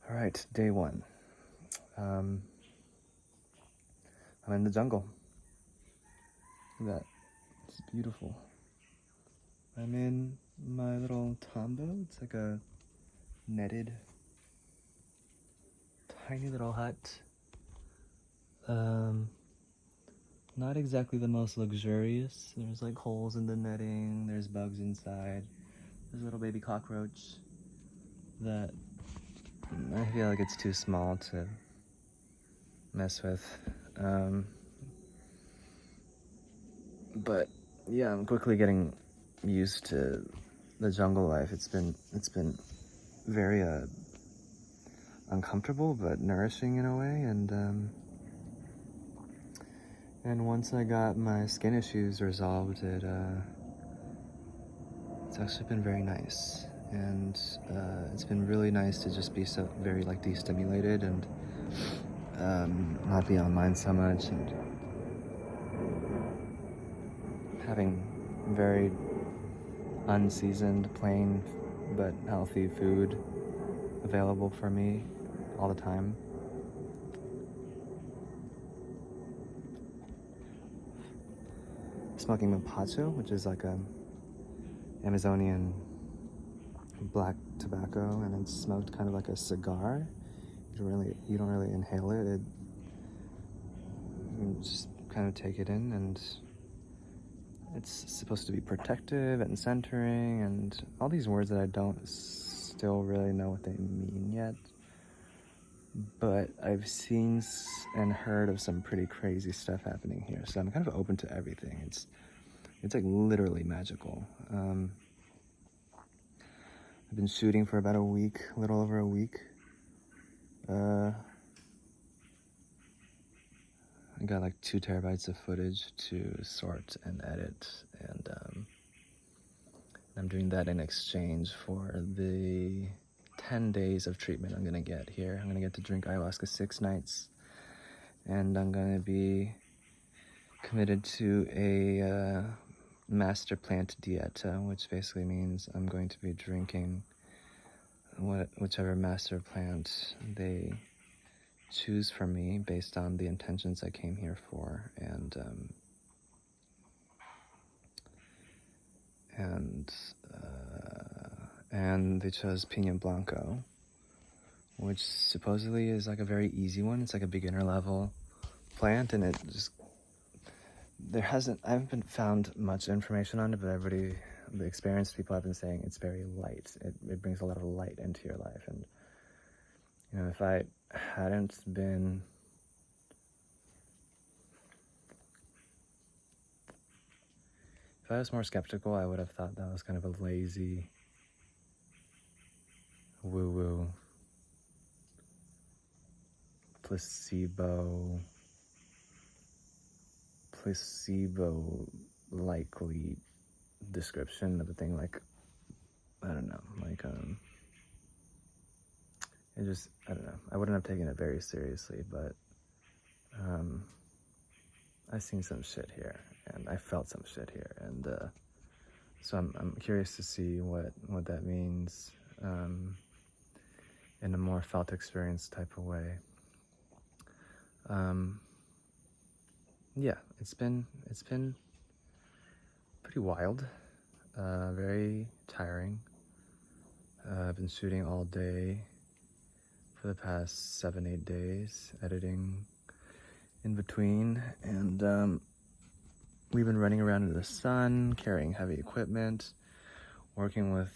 All right, day one. I'm in the jungle. Look at that. It's beautiful. I'm in my little tambo. It's like a netted, tiny little hut. Not exactly the most luxurious. There's like holes in the netting. There's bugs inside. There's a little baby cockroach that I feel like it's too small to mess with. But yeah, I'm quickly getting used to the jungle life. It's been very uncomfortable but nourishing in a way, and once I got my skin issues resolved, it's actually been very nice, and it's been really nice to just be so very like destimulated and not be online so much, and having very unseasoned, plain but healthy food available for me all the time. Smoking mapacho, which is like a Amazonian black tobacco, and it's smoked kind of like a cigar. You don't really inhale it. You just kind of take it in, and it's supposed to be protective and centering, and all these words that I don't still really know what they mean yet. But I've seen and heard of some pretty crazy stuff happening here, so I'm kind of open to everything. It's like literally magical. I've been shooting for about a week, a little over a week. I got like 2 terabytes of footage to sort and edit, and I'm doing that in exchange for the 10 days of treatment I'm gonna get here. I'm gonna get to drink ayahuasca 6 nights, and I'm gonna be committed to a master plant dieta, which basically means I'm going to be drinking whichever master plant they choose for me based on the intentions I came here for, and they chose Piñon Blanco, which supposedly is like a very easy one. It's like a beginner level plant, and it just I haven't found much information on it, but the experienced people have been saying it's very light. It brings a lot of light into your life, and you know, if I was more skeptical, I would have thought that was kind of a lazy, woo-woo, placebo-likely description of a thing. Like, I don't know, like, I don't know. I wouldn't have taken it very seriously, but I've seen some shit here, and I felt some shit here, and so I'm curious to see what that means in a more felt experience type of way. Yeah, it's been pretty wild, very tiring. I've been shooting all day for the past 7-8 days, editing in between, and we've been running around in the sun, carrying heavy equipment, working with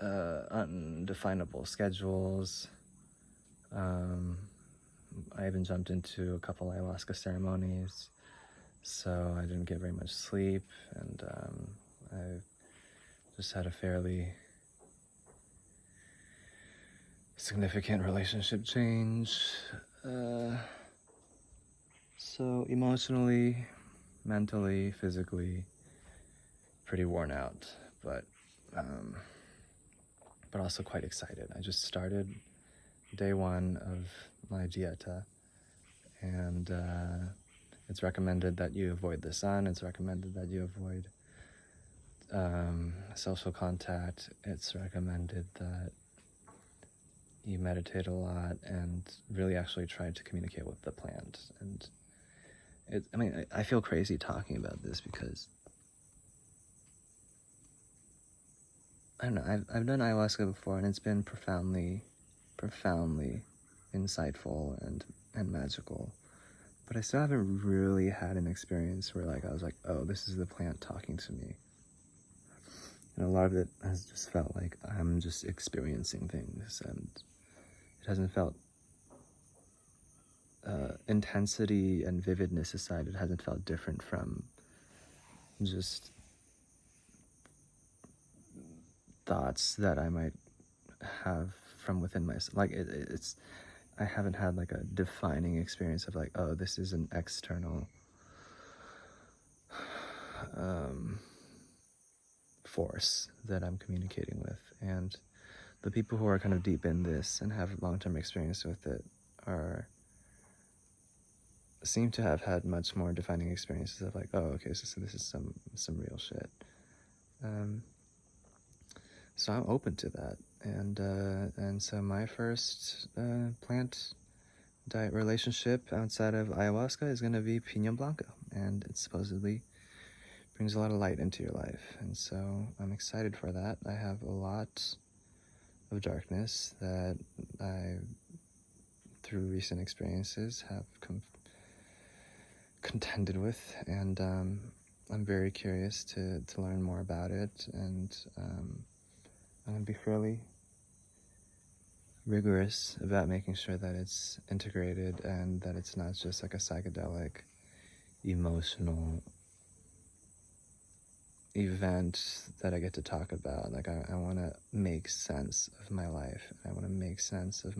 undefinable schedules. I even jumped into a couple ayahuasca ceremonies, so I didn't get very much sleep, and I just had a fairly significant relationship change. So emotionally, mentally, physically, pretty worn out, but also quite excited. I just started day 1 of my dieta, and it's recommended that you avoid the sun. It's recommended that you avoid social contact. It's recommended that you meditate a lot and really actually try to communicate with the plant. And I feel crazy talking about this because I don't know, I've done ayahuasca before, and it's been profoundly insightful and magical. But I still haven't really had an experience where I was like, oh, this is the plant talking to me. And a lot of it has just felt like I'm just experiencing things, and it hasn't felt intensity and vividness aside, it hasn't felt different from just thoughts that I might have from within myself. It's I haven't had a defining experience of oh, this is an external force that I'm communicating with. And the people who are kind of deep in this and have long-term experience with it seem to have had much more defining experiences of oh, okay, so this is some real shit. So I'm open to that, and so my first plant diet relationship outside of ayahuasca is going to be Piñon Blanco, and it supposedly brings a lot of light into your life, and so I'm excited for that. I have a lot of darkness that I, through recent experiences, have contended with, and I'm very curious to learn more about it, and I'm going to be fairly rigorous about making sure that it's integrated and that it's not just a psychedelic, emotional event that I get to talk about. I want to make sense of my life. I want to make sense of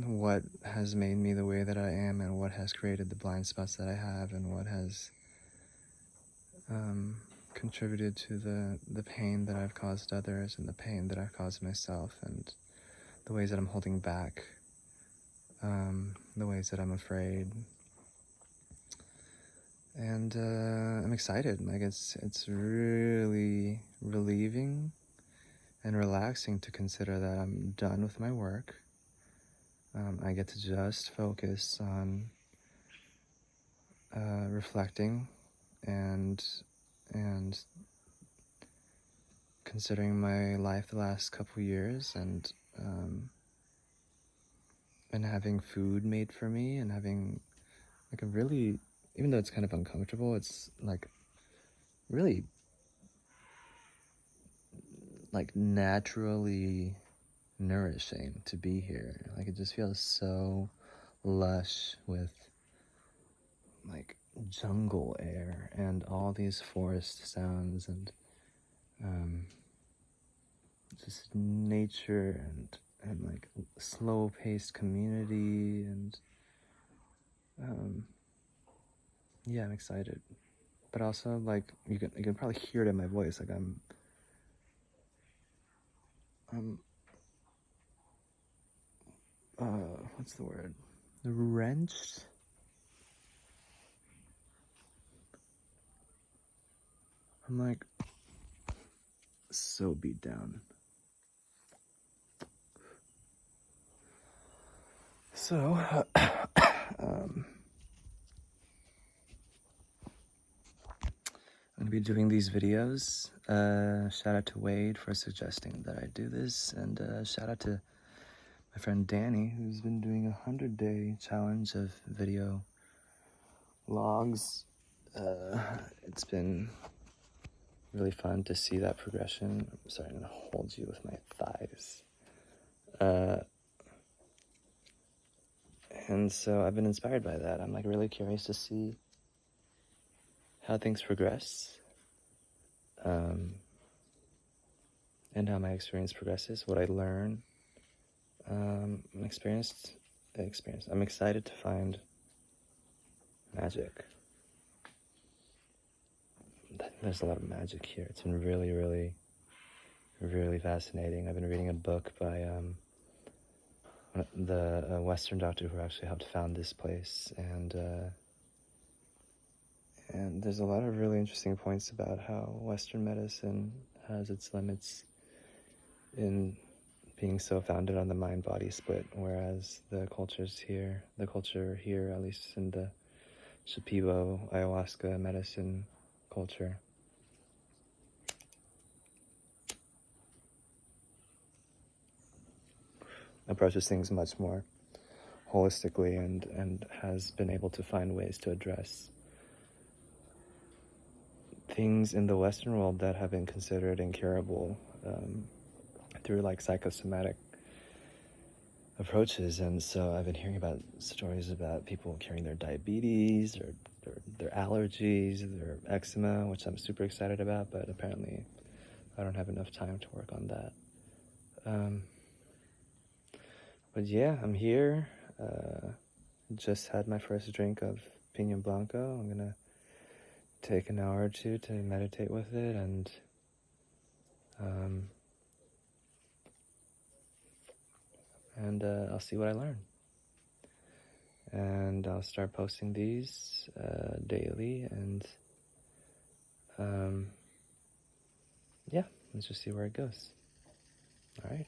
what has made me the way that I am, and what has created the blind spots that I have, and what has contributed to the pain that I've caused others, and the pain that I've caused myself, and the ways that I'm holding back, the ways that I'm afraid. And I'm excited. It's really relieving and relaxing to consider that I'm done with my work. I get to just focus on reflecting and considering my life the last couple years, and having food made for me, and having a really, even though it's kind of uncomfortable, it's really naturally nourishing to be here. It just feels so lush with jungle air and all these forest sounds, and just nature, and slow-paced community, and yeah, I'm excited. But also, you can probably hear it in my voice, I'm what's the word? Wrenched? I'm so beat down. So, I'm going to be doing these videos. Shout out to Wade for suggesting that I do this, and shout out to my friend Danny, who's been doing a 100-day challenge of video logs. It's been really fun to see that progression. I'm sorry, I'm going to hold you with my thighs. And so I've been inspired by that. I'm really curious to see how things progress, and how my experience progresses, what I learn. I'm excited to find magic. There's a lot of magic here. It's been really, really, really fascinating. I've been reading a book by the Western doctor who actually helped found this place, and there's a lot of really interesting points about how Western medicine has its limits in being so founded on the mind-body split, whereas the culture here, at least in the Shipibo, Ayahuasca medicine culture, approaches things much more holistically and has been able to find ways to address things in the Western world that have been considered incurable through like psychosomatic approaches. And so I've been hearing about stories about people curing their diabetes or their allergies, their eczema, which I'm super excited about, but apparently I don't have enough time to work on that. But yeah, I'm here. Just had my first drink of Piñon Blanco. I'm gonna take an hour or two to meditate with it, and I'll see what I learn. And I'll start posting these daily, and yeah, let's just see where it goes. All right.